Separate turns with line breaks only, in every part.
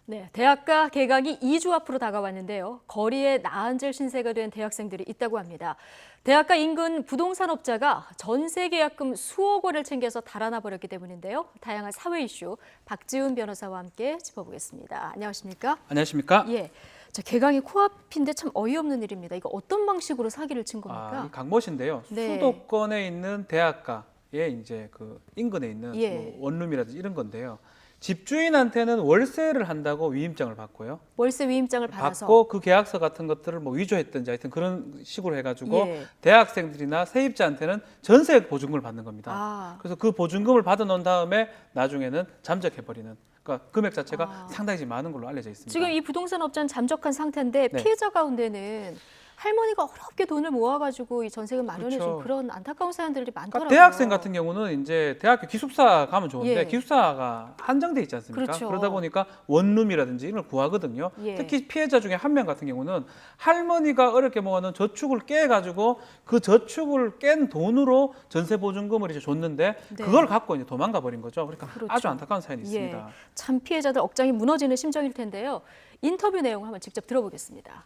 네, 대학가 개강이 2주 앞으로 다가왔는데요. 거리에 나앉을 신세가 된 대학생들이 있다고 합니다. 대학가 인근 부동산업자가 전세 계약금 수억 원을 챙겨서 달아나 버렸기 때문인데요. 다양한 사회 이슈 박지훈 변호사와 함께 짚어보겠습니다. 안녕하십니까?
안녕하십니까?
예. 자, 개강이 코앞인데 참 어이없는 일입니다. 이거 어떤 방식으로 사기를 친 겁니까?
이 강모시인데요.
네.
수도권에 있는 대학가에 이제 그 인근에 있는
예.
뭐 원룸이라든지 이런 건데요. 집주인한테는 월세를 한다고 위임장을 받고요.
월세 위임장을 받아서
받고 그 계약서 같은 것들을 뭐 위조했든지 하여튼 그런 식으로 해가지고
예.
대학생들이나 세입자한테는 전세 보증금을 받는 겁니다.
아.
그래서 그 보증금을 받아놓은 다음에 나중에는 잠적해버리는. 그러니까 금액 자체가 상당히 많은 걸로 알려져 있습니다.
지금 이 부동산 업자는 잠적한 상태인데
네.
피해자 가운데는 할머니가 어렵게 돈을 모아가지고 이 전세금 마련해 준
그렇죠.
그런 안타까운 사연들이 많더라고요.
그러니까 대학생 같은 경우는 이제 대학교 기숙사 가면 좋은데
예.
기숙사가 한정돼 있지 않습니까?
그렇죠.
그러다 보니까 원룸이라든지 이런 걸 구하거든요.
예.
특히 피해자 중에 한 명 같은 경우는 할머니가 어렵게 모아놓은 저축을 깨가지고 그 저축을 깬 돈으로 전세 보증금을 이제 줬는데
네.
그걸 갖고 이제 도망가 버린 거죠. 그러니까
그렇죠.
아주 안타까운 사연이
예.
있습니다.
참 피해자들 억장이 무너지는 심정일 텐데요. 인터뷰 내용 한번 직접 들어보겠습니다.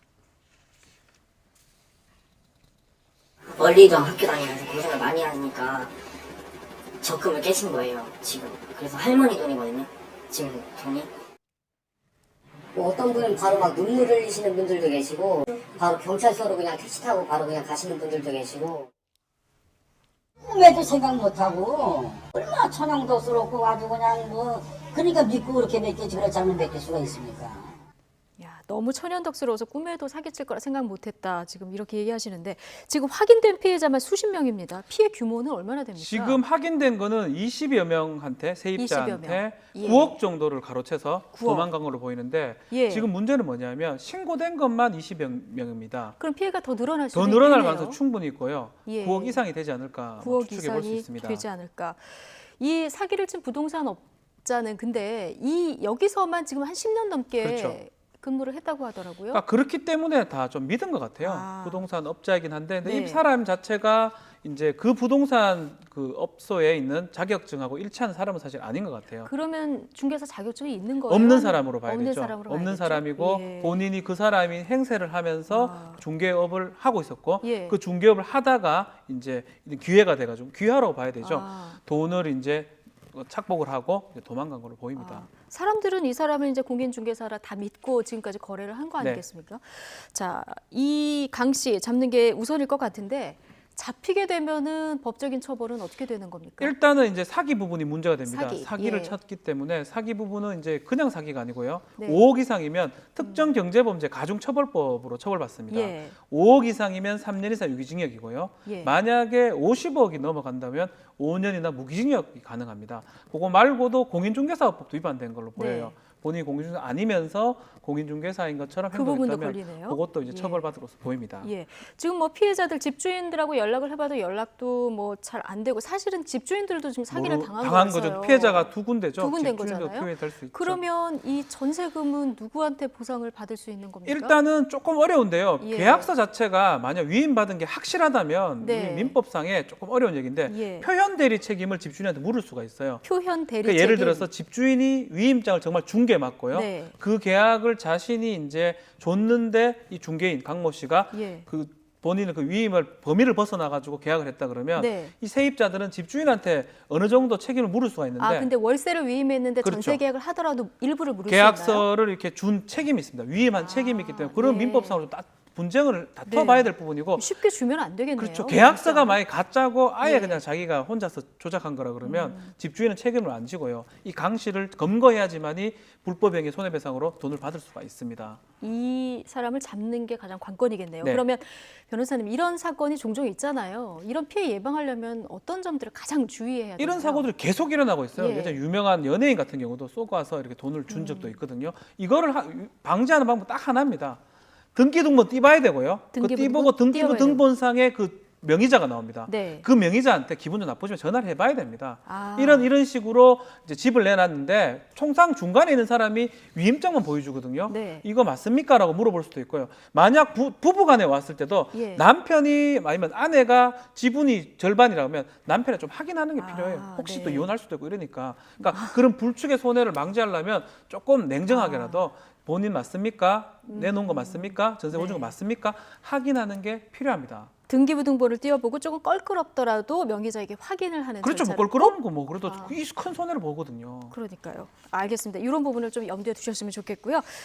멀리도 학교 다니면서 고생을 많이 하니까 적금을 깨신 거예요, 지금. 그래서 할머니 돈이거든요, 지금 돈이. 뭐 어떤 분은 바로 막 눈물 흘리시는 분들도 계시고, 바로 경찰서로 그냥 택시 타고 바로 그냥 가시는 분들도 계시고.
꿈에도 생각 못하고 얼마나 천연덕스럽고 아주 그냥 뭐 그러니까 믿고 그렇게 맡기지 그렇지 않으면 맡길 수가 있습니까?
야, 너무 천연덕스러워서 꿈에도 사기칠 거라 생각 못했다. 지금 이렇게 얘기하시는데 지금 확인된 피해자만 수십 명입니다. 피해 규모는 얼마나 됩니까?
지금 확인된 거는 20여 명한테
20여
세입자한테
명. 예.
9억 정도를 가로채서
9억.
도망간 걸로 보이는데
예.
지금 문제는 뭐냐면 신고된 것만 20여 명입니다.
그럼 피해가 더 늘어날 수도
더 늘어날
있겠네요.
가능성이 충분히 있고요.
예.
9억 이상이 되지 않을까
9억
추측해 볼 수
이상이
있습니다.
되지 않을까. 이 사기를 친 부동산 업자는 근데 이 여기서만 지금 한 10년 넘게
그렇죠.
근무를 했다고 하더라고요.
그러니까 그렇기 때문에 다 좀 믿은 것 같아요.
아.
부동산 업자이긴 한데 근데
네.
이 사람 자체가 이제 그 부동산 그 업소에 있는 자격증하고 일치하는 사람은 사실 아닌 것 같아요.
그러면 중개사 자격증이 있는 거예요?
없는 사람으로 봐야
없는
되죠.
사람으로
없는
봐야겠죠?
사람이고
예.
본인이 그 사람이 행세를 하면서
아.
중개업을 하고 있었고
예.
그 중개업을 하다가 이제 기회가 돼가지고 기회라고 봐야 되죠.
아.
돈을 이제 착복을 하고 이제 도망간 걸로 보입니다.
아, 사람들은 이 사람을 이제 공인중개사라 다 믿고 지금까지 거래를 한 거
네.
아니겠습니까? 자, 이 강 씨 잡는 게 우선일 것 같은데 잡히게 되면은 법적인 처벌은 어떻게 되는 겁니까?
일단은 이제 사기 부분이 문제가 됩니다.
사기,
사기를
예.
쳤기 때문에 사기 부분은 이제 그냥 사기가 아니고요.
네.
5억 이상이면 특정 경제범죄 가중처벌법으로 처벌받습니다.
예.
5억 이상이면 3년 이상 유기징역이고요.
예.
만약에 50억이 넘어간다면 5년이나 무기징역이 가능합니다. 그거 말고도 공인중개사법도 위반된 걸로 보여요.
네.
본인이 공인중개사 아니면서 공인중개사인 것처럼
그 부분도
행동했다면
걸리네요.
그것도 이제
예.
처벌받을 것으로 보입니다.
예. 지금 뭐 피해자들 집주인들하고 연락을 해봐도 연락도 뭐 잘 안 되고 사실은 집주인들도 지금 사기를 당한
거죠.
거라서요.
피해자가 두 군데죠.
두 군데인
집주인도
거잖아요.
피해될 수 있죠.
그러면 이 전세금은 누구한테 보상을 받을 수 있는 겁니까?
일단은 조금 어려운데요.
예.
계약서 자체가 만약 위임받은 게 확실하다면
네.
우리 민법상에 조금 어려운 얘기인데
예.
표현 대리 책임을 집주인한테 물을 수가 있어요.
표현 대리
그러니까 예를
책임.
들어서 집주인이 위임장을 정말 중개 맞고요.
네.
그 계약을 자신이 이제 줬는데 이 중개인 강모 씨가
예.
그 본인은 그 위임을 범위를 벗어나 가지고 계약을 했다 그러면
네.
이 세입자들은 집주인한테 어느 정도 책임을 물을 수가 있는데
아, 근데 월세를 위임했는데
그렇죠.
전세 계약을 하더라도 일부를 물을 수 있나요?
계약서를 이렇게 준 책임이 있습니다. 위임한 책임이 있기 때문에 그런
예.
민법상으로 분쟁을
네.
다퉈봐야 될 부분이고
쉽게 주면 안 되겠네요.
그렇죠. 계약서가
진짜.
만약 가짜고 아예
예.
그냥 자기가 혼자서 조작한 거라 그러면 집주인은 책임을 안 지고요. 이 강 씨를 검거해야지만이 불법행위 손해배상으로 돈을 받을 수가 있습니다.
이 사람을 잡는 게 가장 관건이겠네요.
네.
그러면 변호사님 이런 사건이 종종 있잖아요. 이런 피해 예방하려면 어떤 점들을 가장 주의해야 되나요?
이런 사고들이 계속 일어나고 있어요.
예.
예전 유명한 연예인 같은 경우도 쏘가서 이렇게 돈을 준 적도 있거든요. 이거를 방지하는 방법 딱 하나입니다. 등기등본 띄봐야 되고요. 그
등기부등본
띄보고 등기부
띄워야
등본상에 그 명의자가 나옵니다.
네.
그 명의자한테 기분 좀 나쁘시면 전화를 해봐야 됩니다.
아.
이런 식으로 이제 집을 내놨는데 통상 중간에 있는 사람이 위임장만 보여주거든요.
네.
이거 맞습니까?라고 물어볼 수도 있고요. 만약 부부간에 왔을 때도
예.
남편이 아니면 아내가 지분이 절반이라고 하면 남편이 좀 확인하는 게 필요해요.
아,
혹시
네.
또 이혼할 수도 있고 이러니까. 그러니까 그런 불축의 손해를 방지하려면 조금 냉정하게라도 본인 맞습니까? 내놓은 거 맞습니까? 전세 보증 거
네.
맞습니까? 확인하는 게 필요합니다.
등기부등본을 띄워보고 조금 껄끄럽더라도 명의자에게 확인을 하는
그렇죠. 뭐
절차를
껄끄러운 거 뭐 그래도
아.
큰 손해를 보거든요.
그러니까요. 알겠습니다. 이런 부분을 좀 염두에 두셨으면 좋겠고요.